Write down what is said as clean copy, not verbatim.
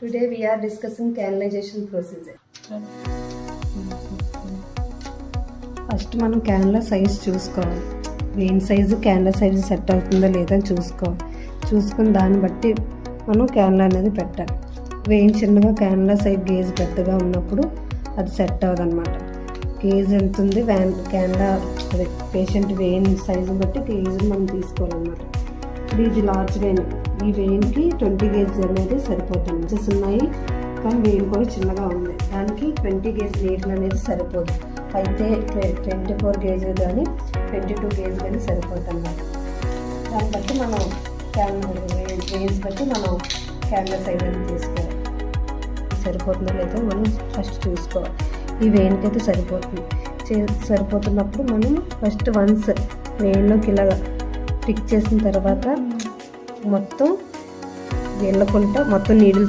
Today we are discussing canalization procedure. First మనం క్యాన్ల size చూసుకోవాలి. Vein size క్యాన్ల size set అవుతుందా లేదా అని చూసుకోవాలి. చూసుకుని దాన్ని బట్టి మనం క్యాన్ల అనేది పెట్టాలి. వెయిన్ చిన్నగా క్యాన్ల సైజ్ గేజ్ పెద్దగా ఉన్నప్పుడు అది సెట్ అవ్వదన్నమాట. గేజ్ ఎంత ఉంది క్యాన్ల అదే పేషెంట్ వెయిన్ సైజు బట్టి గేజ్ మనం తీసుకోవాలన్నమాట. ఇది లార్జ్ వెయిన్, ఈ వెయిన్కి 20 గేజ్ అనేది సరిపోతుంది. ఇంచెస్ ఉన్నాయి కానీ వెయిన్ కూడా చిన్నగా ఉంది, దానికి 20 గేజ్ నీడిల్ అనేది సరిపోదు. అయితే 24 గేజ్ కానీ 22 గేజ్ కానీ సరిపోతుంది అన్నమాట. దాన్ని బట్టి మనం వెయిన్స్ బట్టి మనం క్యాన్ల సైజ్ అనేది తీసుకోవాలి. సరిపోతుందో లేదో మనం ఫస్ట్ చూసుకోవాలి. ఈ వెయిన్కి అయితే సరిపోతున్నప్పుడు మనం ఫస్ట్ వన్స్ వెయిన్లోకి ఇలా ఫిక్స్ చేసిన తర్వాత మొత్తం వెళ్ళకుండా మొత్తం నీడిల్తో